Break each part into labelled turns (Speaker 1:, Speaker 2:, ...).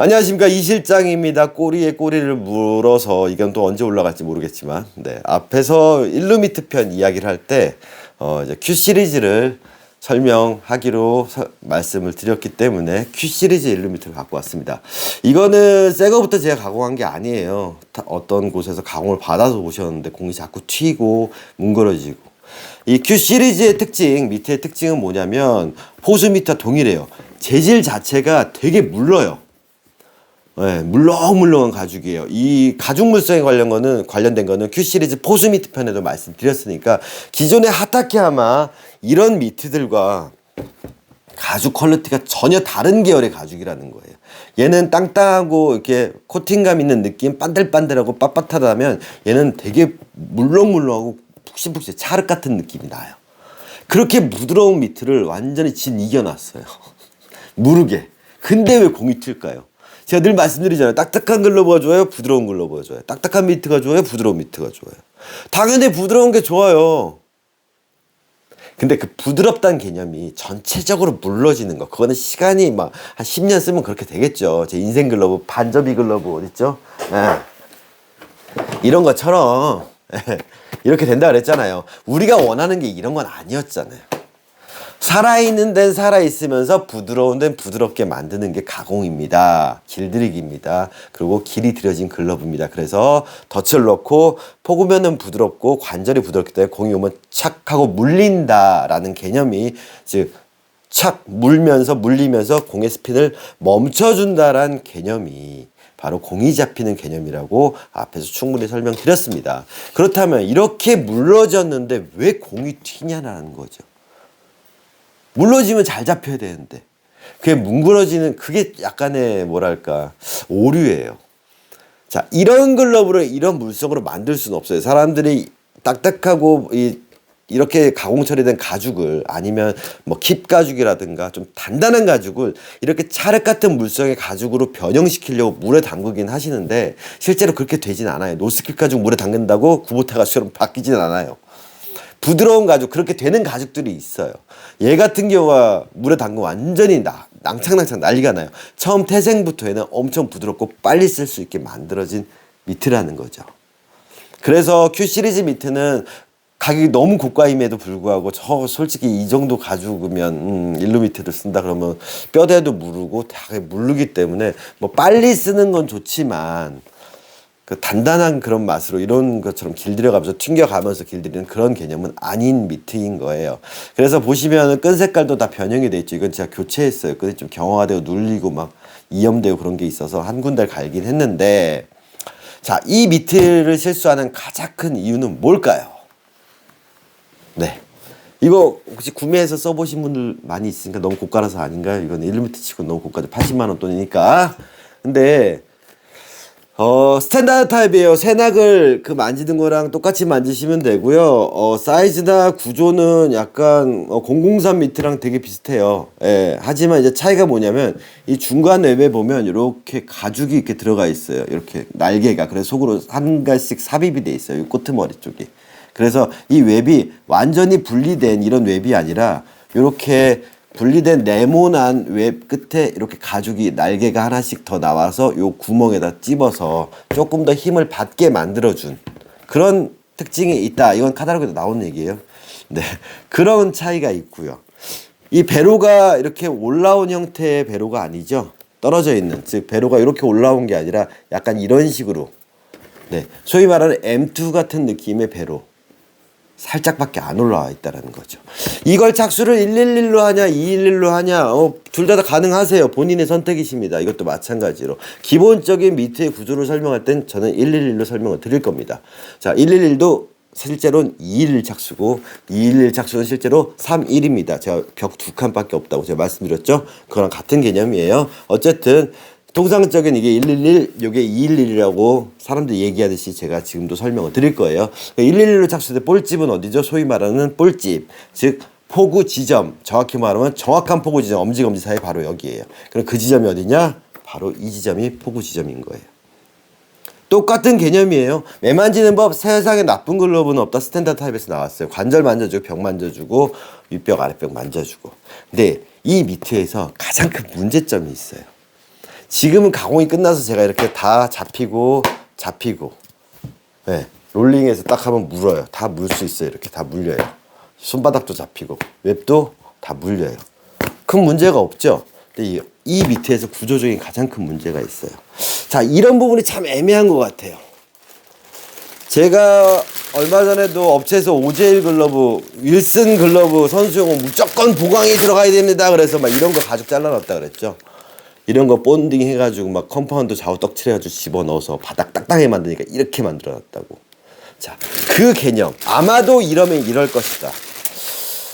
Speaker 1: 안녕하십니까, 이 실장입니다. 꼬리에 꼬리를 물어서 이건 또 언제 올라갈지 모르겠지만, 앞에서 일루미트 편 이야기를 할 때 이제 Q 시리즈를 설명하기로 말씀을 드렸기 때문에 Q 시리즈 일루미트를 갖고 왔습니다. 이거는 새 거부터 제가 가공한 게 아니에요. 어떤 곳에서 가공을 받아서 오셨는데 공이 자꾸 튀고 뭉그러지고. 이 Q 시리즈의 특징, 밑의 특징은 뭐냐면 호수 밑과 동일해요. 재질 자체가 되게 물러요. 네, 물렁물렁한 가죽이에요. 이 가죽 물성에 관련된 거는 Q 시리즈 포수 미트 편에도 말씀드렸으니까, 기존의 하타케야마 이런 미트들과 가죽 퀄리티가 전혀 다른 계열의 가죽이라는 거예요. 얘는 땅땅하고 이렇게 코팅감 있는 느낌, 반들반들하고 빳빳하다면 얘는 되게 물렁물렁하고 푹신푹신 찰흙 같은 느낌이 나요. 그렇게 부드러운 미트를 완전히 진 이겨놨어요. 무르게. 근데 왜 공이 튈까요? 제가 늘 말씀드리잖아요. 딱딱한 글러브가 좋아요? 부드러운 글러브가 좋아요? 딱딱한 미트가 좋아요? 부드러운 미트가 좋아요? 당연히 부드러운 게 좋아요. 근데 그 부드럽다는 개념이 전체적으로 물러지는 거, 그거는 시간이 막 한 10년 쓰면 그렇게 되겠죠. 제 인생 글러브, 반접이 글러브 어딨죠? 이런 것처럼 이렇게 된다 그랬잖아요. 우리가 원하는 게 이런 건 아니었잖아요. 살아있는 데는 살아있으면서 부드러운 데는 부드럽게 만드는 게 가공입니다. 길들이기입니다. 그리고 길이 들여진 글러브입니다. 그래서 덫을 넣고 포구면은 부드럽고 관절이 부드럽기 때문에 공이 오면 착 하고 물린다라는 개념이, 즉 착 물리면서 공의 스핀을 멈춰준다라는 개념이 바로 공이 잡히는 개념이라고 앞에서 충분히 설명드렸습니다. 그렇다면 이렇게 물러졌는데 왜 공이 튀냐라는 거죠. 물러지면 잘 잡혀야 되는데 그게 뭉그러지는, 그게 약간의 뭐랄까 오류예요. 자, 이런 글러브를 이런 물성으로 만들 수는 없어요. 사람들이 딱딱하고 이렇게 가공 처리된 가죽을, 아니면 뭐 킵 가죽이라든가 좀 단단한 가죽을 이렇게 찰흙 같은 물성의 가죽으로 변형시키려고 물에 담그긴 하시는데 실제로 그렇게 되진 않아요. 노스킵 가죽 물에 담근다고 구보타 가죽처럼 바뀌진 않아요. 부드러운 가죽, 그렇게 되는 가죽들이 있어요. 얘 같은 경우가 물에 담그면 완전히 낭창낭창 난리가 나요. 처음 태생부터 얘는 엄청 부드럽고 빨리 쓸 수 있게 만들어진 미트라는 거죠. 그래서 Q 시리즈 미트는 가격이 너무 고가임에도 불구하고, 저 솔직히 이 정도 가죽이면 일루미트를 쓴다 그러면 뼈대도 무르고 되게 무르기 때문에, 뭐 빨리 쓰는 건 좋지만 그 단단한 그런 맛으로 이런 것처럼 길들여가면서 튕겨가면서 길들이는 그런 개념은 아닌 미트인 거예요. 그래서 보시면은 끈 색깔도 다 변형이 돼 있죠. 이건 제가 교체했어요. 끈이 좀 경화되고 눌리고 막 이염되고 그런 게 있어서 한 군데를 갈긴 했는데, 자, 이 미트를 실수하는 가장 큰 이유는 뭘까요? 네, 이거 혹시 구매해서 써보신 분들 많이 있으니까 너무 고가라서 아닌가요? 이건 일루미트 치고 너무 고가죠. 80만 원 돈이니까. 근데 스탠다드 타입이에요. 새낙을 그 만지는 거랑 똑같이 만지시면 되고요. 사이즈나 구조는 약간 003 미트랑 되게 비슷해요. 예. 하지만 이제 차이가 뭐냐면 이 중간 웹에 보면 이렇게 가죽이 이렇게 들어가 있어요. 이렇게 날개가. 그래서 속으로 한 갈씩 삽입이 돼 있어요. 이 꼬트머리 쪽이. 그래서 이 웹이 완전히 분리된 이런 웹이 아니라 이렇게 분리된 네모난 웹 끝에 이렇게 가죽이, 날개가 하나씩 더 나와서 요 구멍에다 찝어서 조금 더 힘을 받게 만들어준 그런 특징이 있다. 이건 카탈로그에도 나온 얘기예요. 네, 그런 차이가 있고요. 이 배로가 이렇게 올라온 형태의 배로가 아니죠. 떨어져 있는, 즉 배로가 이렇게 올라온 게 아니라 약간 이런 식으로, 네, 소위 말하는 M2 같은 느낌의 배로 살짝밖에 안 올라와 있다는 거죠. 이걸 착수를 111로 하냐 211로 하냐, 둘 다 가능하세요. 본인의 선택이십니다. 이것도 마찬가지로 기본적인 미트의 구조를 설명할 땐 저는 111로 설명을 드릴 겁니다. 자, 111도 실제로는 211 착수고 211 착수는 실제로 31입니다. 제가 벽 두 칸밖에 없다고 제가 말씀드렸죠. 그거랑 같은 개념이에요. 어쨌든 통상적인 이게 111, 이게 211이라고 사람들이 얘기하듯이 제가 지금도 설명을 드릴 거예요. 111로 착수된 볼집은 어디죠? 소위 말하는 볼집, 즉 포구 지점, 정확히 말하면 정확한 포구 지점, 엄지검지 사이 바로 여기에요. 그럼 그 지점이 어디냐? 바로 이 지점이 포구 지점인 거예요. 똑같은 개념이에요. 매 만지는 법, 세상에 나쁜 글러브는 없다. 스탠다드 타입에서 나왔어요. 관절 만져주고 벽 만져주고 윗벽 아랫벽 만져주고. 근데 이 미트에서 가장 큰 문제점이 있어요. 지금은 가공이 끝나서 제가 이렇게 다 잡히고 네, 롤링해서 딱 하면 물어요. 다 물 수 있어요. 이렇게 다 물려요. 손바닥도 잡히고 웹도 다 물려요. 큰 문제가 없죠. 근데 이 밑에서 구조적인 가장 큰 문제가 있어요. 자, 이런 부분이 참 애매한 것 같아요. 제가 얼마 전에도 업체에서 오제일 글러브, 윌슨 글러브 선수용은 무조건 보강이 들어가야 됩니다. 그래서 막 이런 거 가죽 잘라놨다 그랬죠. 이런 거 본딩 해가지고 막 컴파운드 좌우 떡칠해가지고 집어넣어서 바닥 딱딱하게 만드니까 이렇게 만들어놨다고. 자, 그 개념. 아마도 이러면 이럴 것이다.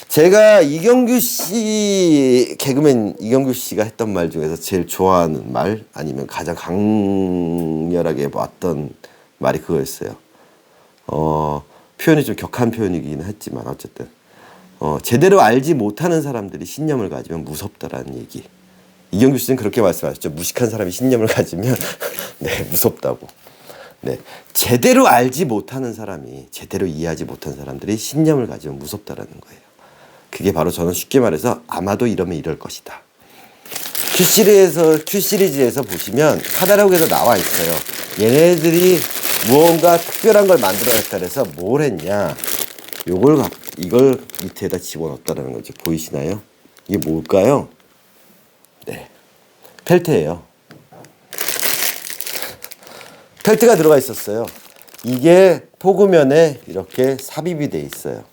Speaker 1: 제가 이경규 씨, 개그맨 이경규 씨가 했던 말 중에서 제일 좋아하는 말, 아니면 가장 강렬하게 봤던 말이 그거였어요. 표현이 좀 격한 표현이긴 했지만 어쨌든 제대로 알지 못하는 사람들이 신념을 가지면 무섭다라는 얘기. 이경규 씨는 그렇게 말씀하셨죠. 무식한 사람이 신념을 가지면 네, 무섭다고. 네, 제대로 알지 못하는 사람이, 제대로 이해하지 못한 사람들이 신념을 가지면 무섭다라는 거예요. 그게 바로 저는 쉽게 말해서 아마도 이러면 이럴 것이다. Q 시리즈에서 보시면 카탈로그에서 나와 있어요. 얘네들이 무언가 특별한 걸 만들어냈다 그래서 뭘 했냐, 이걸 밑에다 집어넣었다는 거죠. 보이시나요? 이게 뭘까요? 네, 펠트예요. 펠트가 들어가 있었어요. 이게 포구면에 이렇게 삽입이 돼 있어요.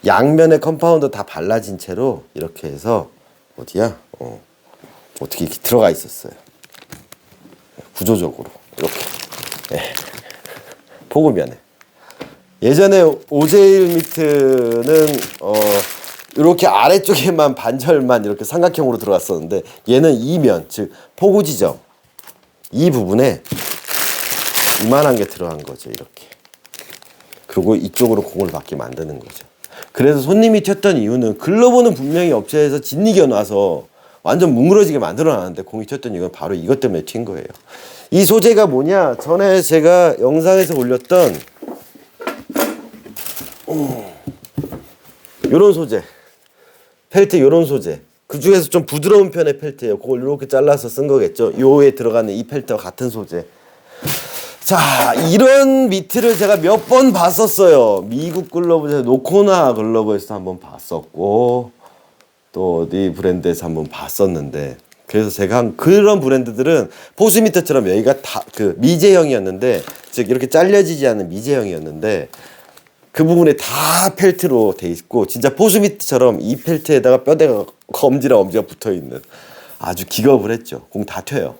Speaker 1: 양면에 컴파운드 다 발라진 채로 이렇게 해서 어디야? 어떻게 이렇게 들어가 있었어요. 구조적으로 이렇게. 네. 포구면에. 예전에 오제일 미트는 이렇게 아래쪽에만 반절만 이렇게 삼각형으로 들어갔었는데, 얘는 이면, 즉 포구 지점 이 부분에 이만한 게 들어간 거죠. 이렇게. 그리고 이쪽으로 공을 받게 만드는 거죠. 그래서 손님이 튀었던 이유는, 글러브는 분명히 업체에서 짓이겨 놔서 완전 뭉그러지게 만들어 놨는데 공이 튀었던 이유는 바로 이것 때문에 튄 거예요. 이 소재가 뭐냐, 전에 제가 영상에서 올렸던 요런 소재, 펠트 요런 소재, 그 중에서 좀 부드러운 편의 펠트예요. 그걸 이렇게 잘라서 쓴 거겠죠. 요에 들어가는 이 펠트와 같은 소재. 자, 이런 미트를 제가 몇 번 봤었어요. 미국 글러브에서, 노코나 글러브에서 한번 봤었고, 또 어디 브랜드에서 한번 봤었는데, 그래서 제가 한 그런 브랜드들은 포스미터처럼 여기가 다 그 미제형이었는데, 즉 이렇게 잘려지지 않는 미제형이었는데, 그 부분에 다 펠트로 돼 있고, 진짜 포스미터처럼 이 펠트에다가 뼈대가 엄지랑 엄지가 붙어 있는, 아주 기겁을 했죠. 공 다 튀어요.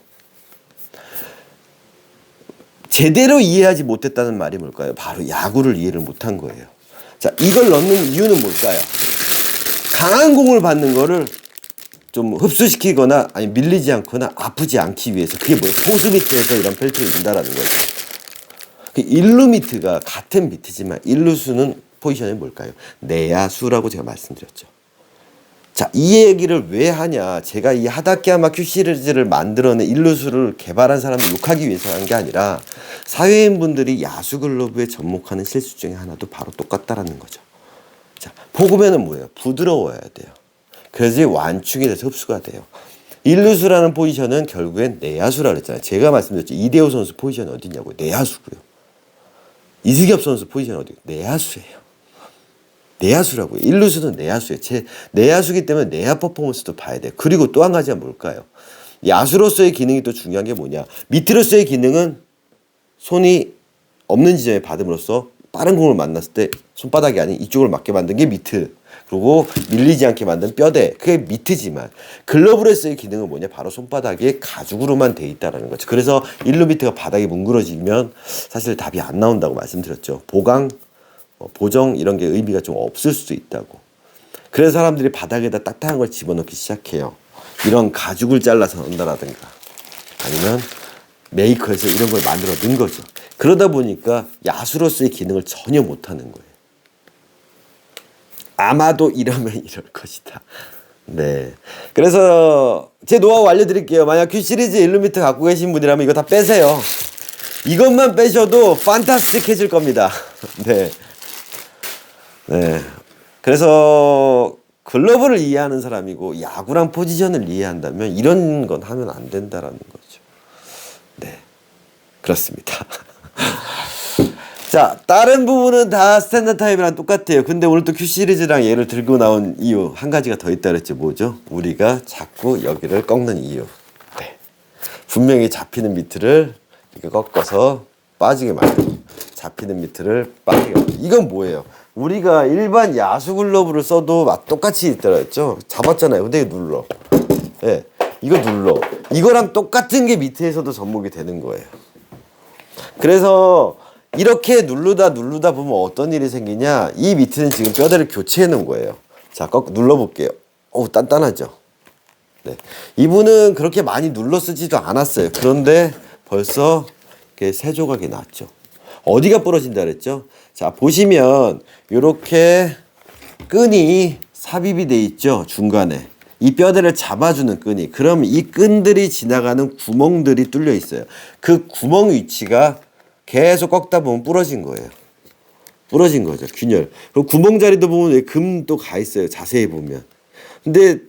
Speaker 1: 제대로 이해하지 못했다는 말이 뭘까요? 바로 야구를 이해를 못한 거예요. 자, 이걸 넣는 이유는 뭘까요? 강한 공을 받는 거를 좀 흡수시키거나 아니 밀리지 않거나 아프지 않기 위해서. 그게 뭐예요? 포스미트에서 이런 펠트를 준다라는 거죠. 일루미트가 같은 미트지만 일루수는 포지션이 뭘까요? 내야수라고 제가 말씀드렸죠. 자, 이 얘기를 왜 하냐? 제가 이 하다케야마 Q 시리즈를 만들어낸 일루수를 개발한 사람을 욕하기 위해서 한 게 아니라, 사회인분들이 야수 글러브에 접목하는 실수 중에 하나도 바로 똑같다라는 거죠. 자, 포구면은 뭐예요? 부드러워야 돼요. 그래야지 완충이 돼서 흡수가 돼요. 일루수라는 포지션은 결국엔 내야수라 그랬잖아요. 제가 말씀드렸죠. 이대호 선수 포지션이 어디냐고요? 내야수고요. 이승엽 선수 포지션이 어디요? 내야수예요. 내야수라고요. 일루수는 내야수예요. 내야수기 때문에 내야 퍼포먼스도 봐야 돼요. 그리고 또 한 가지가 뭘까요? 야수로서의 기능이 또 중요한 게 뭐냐? 미트로서의 기능은 손이 없는 지점에 받음으로써 빠른 공을 만났을 때 손바닥이 아닌 이쪽을 맞게 만든 게 미트. 그리고 밀리지 않게 만든 뼈대. 그게 미트지만, 글러브로서의 기능은 뭐냐? 바로 손바닥에 가죽으로만 돼 있다는 거죠. 그래서 일루미트가 바닥이 뭉그러지면 사실 답이 안 나온다고 말씀드렸죠. 보강, 보정 이런 게 의미가 좀 없을 수도 있다고. 그래서 사람들이 바닥에다 딱딱한 걸 집어넣기 시작해요. 이런 가죽을 잘라서 넣는다라든가, 아니면 메이커에서 이런 걸 만들어 넣은 거죠. 그러다 보니까 야수로서의 기능을 전혀 못하는 거예요. 아마도 이러면 이럴 것이다. 네. 그래서 제 노하우 알려드릴게요. 만약 Q 시리즈 일루미트 갖고 계신 분이라면 이거 다 빼세요. 이것만 빼셔도 판타스틱해질 겁니다. 네. 네. 그래서 글러브를 이해하는 사람이고 야구랑 포지션을 이해한다면 이런 건 하면 안 된다라는 거죠. 네, 그렇습니다. 자, 다른 부분은 다 스탠다드 타입이랑 똑같아요. 근데 오늘 또 Q 시리즈랑 얘를 들고 나온 이유 한 가지가 더 있다 그랬죠. 뭐죠? 우리가 자꾸 여기를 꺾는 이유. 네. 분명히 잡히는 미트를 이렇게 꺾어서 빠지게 만들고 잡히는 미트를 빠지게 만들고. 이건 뭐예요? 우리가 일반 야수 글러브를 써도 똑같이 있더라 했죠. 잡았잖아요. 근데 이거 눌러. 예. 네. 이거 눌러. 이거랑 똑같은 게 미트에서도 접목이 되는 거예요. 그래서 이렇게 누르다 보면 어떤 일이 생기냐. 이 미트는 지금 뼈대를 교체해 놓은 거예요. 자, 눌러볼게요. 어우, 단단하죠. 네. 이분은 그렇게 많이 눌러 쓰지도 않았어요. 그런데 벌써 이렇게 세 조각이 났죠. 어디가 부러진다 그랬죠? 자, 보시면 이렇게 끈이 삽입이 돼 있죠. 중간에. 이 뼈대를 잡아주는 끈이. 그럼 이 끈들이 지나가는 구멍들이 뚫려 있어요. 그 구멍 위치가 계속 꺾다 보면 부러진 거예요. 부러진 거죠. 균열. 그리고 구멍 자리도 보면 금 또 가 있어요. 자세히 보면. 근데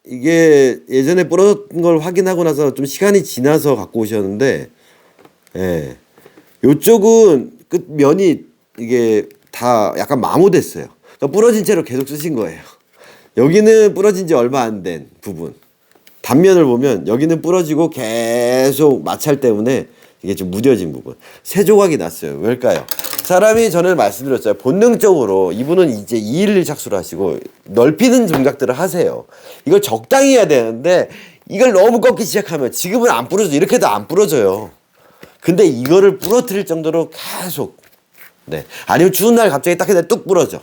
Speaker 1: 이게 예전에 부러진 걸 확인하고 나서 좀 시간이 지나서 갖고 오셨는데, 예. 요쪽은 끝면이 이게 다 약간 마모됐어요. 그러니까 부러진 채로 계속 쓰신 거예요. 여기는 부러진 지 얼마 안 된 부분. 단면을 보면 여기는 부러지고 계속 마찰 때문에 이게 좀 무뎌진 부분. 세 조각이 났어요. 왜일까요? 사람이 전에 말씀드렸잖아요. 본능적으로 이분은 이제 211 착수를 하시고 넓히는 동작들을 하세요. 이걸 적당히 해야 되는데 이걸 너무 꺾기 시작하면 지금은 안 부러져. 이렇게도 안 부러져요. 근데 이거를 부러뜨릴 정도로 계속, 네. 아니면 추운 날 갑자기 딱 해서 뚝 부러져.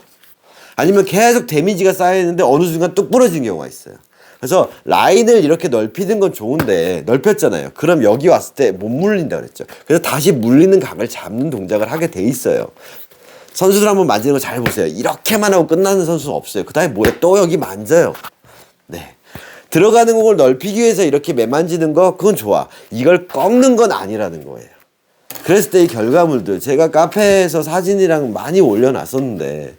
Speaker 1: 아니면 계속 데미지가 쌓여있는데 어느 순간 뚝 부러지는 경우가 있어요. 그래서 라인을 이렇게 넓히는 건 좋은데 넓혔잖아요. 그럼 여기 왔을 때 못 물린다 그랬죠. 그래서 다시 물리는 각을 잡는 동작을 하게 돼 있어요. 선수들 한번 만지는 거 잘 보세요. 이렇게만 하고 끝나는 선수는 없어요. 그 다음에 뭐래? 또 여기 만져요. 네. 들어가는 공을 넓히기 위해서 이렇게 매만지는 거 그건 좋아. 이걸 꺾는 건 아니라는 거예요. 그랬을 때 이 결과물들 제가 카페에서 사진이랑 많이 올려놨었는데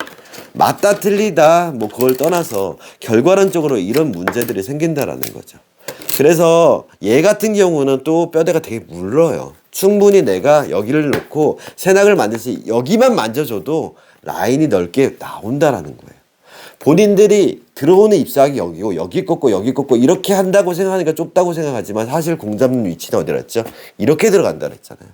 Speaker 1: 맞다 틀리다 뭐 그걸 떠나서 결과론적으로 이런 문제들이 생긴다라는 거죠. 그래서 얘 같은 경우는 또 뼈대가 되게 물러요. 충분히 내가 여기를 놓고 새낙을 만들지 여기만 만져줘도 라인이 넓게 나온다라는 거예요. 본인들이 들어오는 잎사귀 여기고 여기 꺾고 여기 꺾고 이렇게 한다고 생각하니까 좁다고 생각하지만 사실 공 잡는 위치는 어디라 했죠? 이렇게 들어간다 그랬잖아요.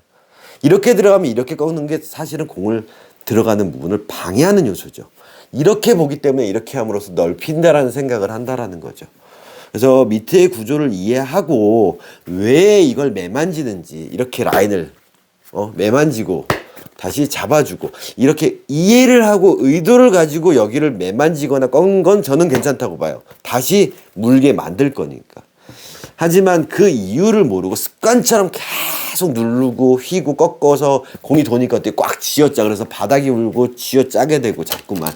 Speaker 1: 이렇게 들어가면 이렇게 꺾는 게 사실은 공을 들어가는 부분을 방해하는 요소죠. 이렇게 보기 때문에 이렇게 함으로써 넓힌다라는 생각을 한다라는 거죠. 그래서 밑의 구조를 이해하고 왜 이걸 매만지는지 이렇게 라인을 매만지고 다시 잡아주고 이렇게 이해를 하고 의도를 가지고 여기를 매만지거나 꺾는 건 저는 괜찮다고 봐요. 다시 물게 만들 거니까. 하지만 그 이유를 모르고 습관처럼 계속 누르고 휘고 꺾어서 공이 도니까 어떻게 꽉 쥐어짜. 그래서 바닥이 울고 쥐어짜게 되고 자꾸만.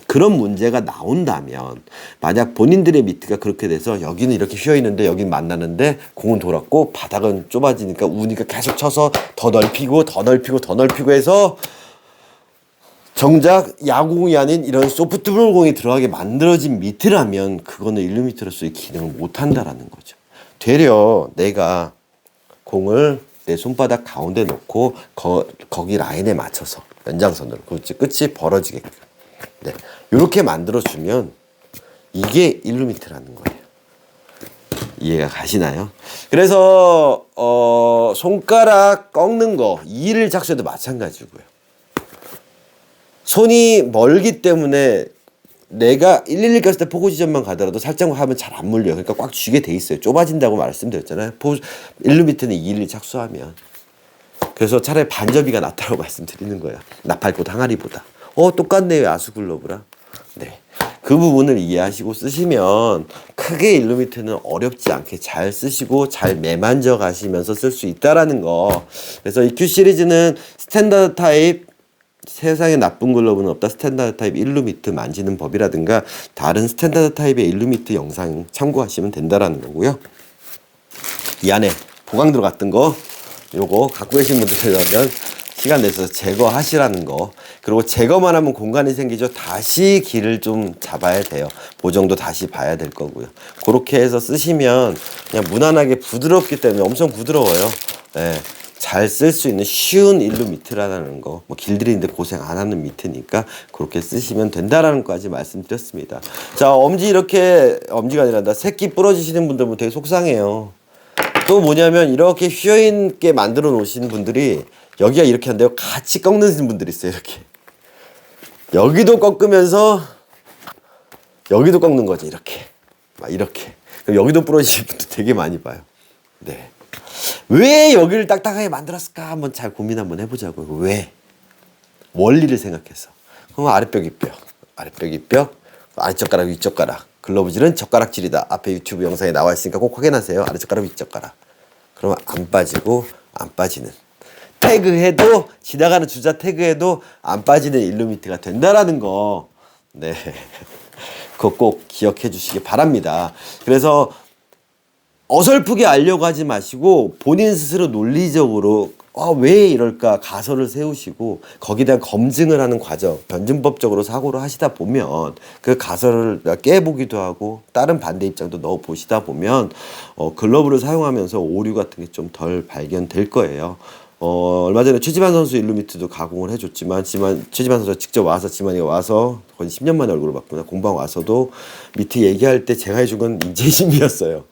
Speaker 1: 그런 문제가 나온다면 만약 본인들의 미트가 그렇게 돼서 여기는 이렇게 휘어있는데 여긴 만나는데 공은 돌았고 바닥은 좁아지니까 우니까 계속 쳐서 더 넓히고 더 넓히고 더 넓히고 해서 정작 야구공이 아닌 이런 소프트볼 공이 들어가게 만들어진 미트라면 그거는 1루미터로서의 기능을 못한다라는 거죠. 되려 내가 공을 내 손바닥 가운데 놓고 거기 라인에 맞춰서 연장선으로 그렇지 끝이 벌어지게끔 네, 이렇게 만들어주면 이게 1루미터라는 거예요. 이해가 가시나요? 그래서 손가락 꺾는 거 2일 착수에도 마찬가지고요. 손이 멀기 때문에 내가 111 갔을 때 포구 지점만 가더라도 살짝 하면 잘 안 물려요. 그러니까 꽉 쥐게 돼 있어요. 좁아진다고 말씀드렸잖아요. 1루미터는 211 착수하면. 그래서 차라리 반접이가 낫다고 말씀드리는 거예요. 나팔꽃 항아리보다. 똑같네요. 야수글러브랑. 네. 그 부분을 이해하시고 쓰시면 크게 1루미터는 어렵지 않게 잘 쓰시고 잘 매만져 가시면서 쓸 수 있다라는 거. 그래서 이 Q 시리즈는 스탠다드 타입 세상에 나쁜 글러브는 없다. 스탠다드 타입 1루미터 만지는 법이라든가 다른 스탠다드 타입의 1루미터 영상 참고하시면 된다라는 거고요. 이 안에 보강 들어갔던 거 요거 갖고 계신 분들이라면 시간 내서 제거하시라는 거. 그리고 제거만 하면 공간이 생기죠. 다시 길을 좀 잡아야 돼요. 보정도 다시 봐야 될 거고요. 그렇게 해서 쓰시면 그냥 무난하게 부드럽기 때문에 엄청 부드러워요. 네. 잘 쓸 수 있는 쉬운 일루 미트라는 거, 뭐 길들이는데 고생 안 하는 미트니까 그렇게 쓰시면 된다라는 것까지 말씀드렸습니다. 자, 엄지가 아니란다. 새끼 부러지시는 분들 은 되게 속상해요. 또 뭐냐면 이렇게 휘어있게 만들어 놓으시는 분들이 여기가 이렇게 한데요. 같이 꺾는 분들이 있어요. 이렇게 여기도 꺾으면서 여기도 꺾는 거죠. 이렇게 막 이렇게. 그럼 여기도 부러지시는 분들 되게 많이 봐요. 네. 왜 여기를 딱딱하게 만들었을까 한번 잘 고민 한번 해보자고요. 왜? 원리를 생각해서. 그럼 아랫벽이 뼈, 아랫벽이 뼈, 아랫젓가락, 윗젓가락. 글러브질은 젓가락질이다. 앞에 유튜브 영상에 나와 있으니까 꼭 확인하세요. 아랫젓가락, 윗젓가락. 그러면 안 빠지고 안 빠지는. 태그해도 지나가는 주자 태그해도 안 빠지는 일루미트가 된다라는 거. 네. 그거 꼭 기억해 주시기 바랍니다. 그래서 어설프게 알려고 하지 마시고 본인 스스로 논리적으로 왜 이럴까 가설을 세우시고 거기에 대한 검증을 하는 과정, 변증법적으로 사고를 하시다 보면 그 가설을 깨보기도 하고 다른 반대 입장도 넣어 보시다 보면 글러브를 사용하면서 오류 같은 게 좀 덜 발견될 거예요. 얼마 전에 최지만 선수 일루미트도 가공을 해줬지만 최지만 선수가 직접 와서 지만이가 와서 거의 10년 만에 얼굴을 봤구나. 공방 와서도 미트 얘기할 때 제가 해준 건 인재심이었어요.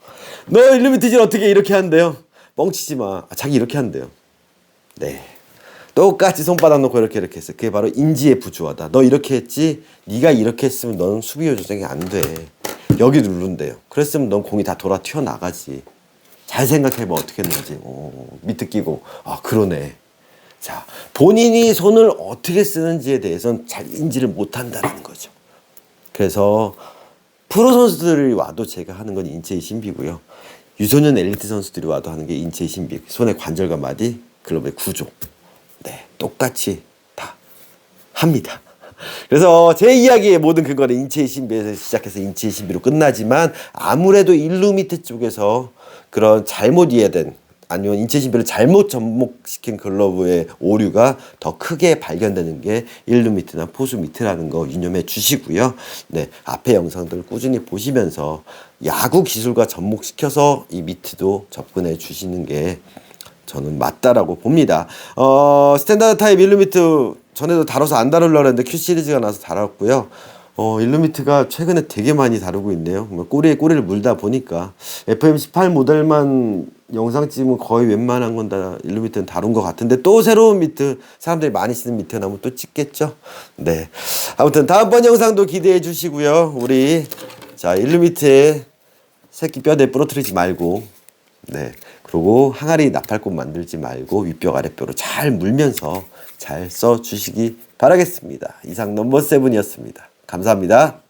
Speaker 1: 너 일루미트질 어떻게 이렇게 한대요? 뻥치지 마. 자기 이렇게 한대요. 네. 똑같이 손바닥 놓고 이렇게 했어요. 그게 바로 인지의 부주화다. 너 이렇게 했지? 네가 이렇게 했으면 너는 수비호 조정이 안 돼. 여기 누른대요. 그랬으면 넌 공이 다 돌아 튀어나가지. 잘 생각해봐 어떻게 했는지. 미트 끼고 그러네. 자, 본인이 손을 어떻게 쓰는지에 대해서는 잘 인지를 못한다는 거죠. 그래서 프로 선수들이 와도 제가 하는 건 인체의 신비고요. 유소년 엘리트 선수들이 와도 하는 게 인체의 신비. 손의 관절과 마디, 글러브의 구조. 네, 똑같이 다 합니다. 그래서 제 이야기의 모든 근거는 인체의 신비에서 시작해서 인체의 신비로 끝나지만 아무래도 일루미트 쪽에서 그런 잘못 이해된 아니면 인체 신비를 잘못 접목시킨 글러브의 오류가 더 크게 발견되는 게 일루미트나 포수미트라는 거 유념해 주시고요. 네, 앞에 영상들을 꾸준히 보시면서 야구 기술과 접목시켜서 이 미트도 접근해 주시는 게 저는 맞다라고 봅니다. 스탠다드 타입 일루미트 전에도 다뤄서 안 다루려고 했는데 Q 시리즈가 나서 다뤘고요. 일루미트가 최근에 되게 많이 다루고 있네요. 꼬리에 꼬리를 물다 보니까 FM18 모델만 영상 찍으면 거의 웬만한 건 다 일루미트는 다룬 것 같은데 또 새로운 미트 사람들이 많이 쓰는 미트 나오면 또 찍겠죠. 네. 아무튼 다음번 영상도 기대해 주시고요. 우리 자 일루미트의 새끼 뼈대 부러뜨리지 말고 네. 그리고 항아리 나팔꽃 만들지 말고 윗뼈 아랫뼈로 잘 물면서 잘 써 주시기 바라겠습니다. 이상 넘버 7이었습니다. 감사합니다.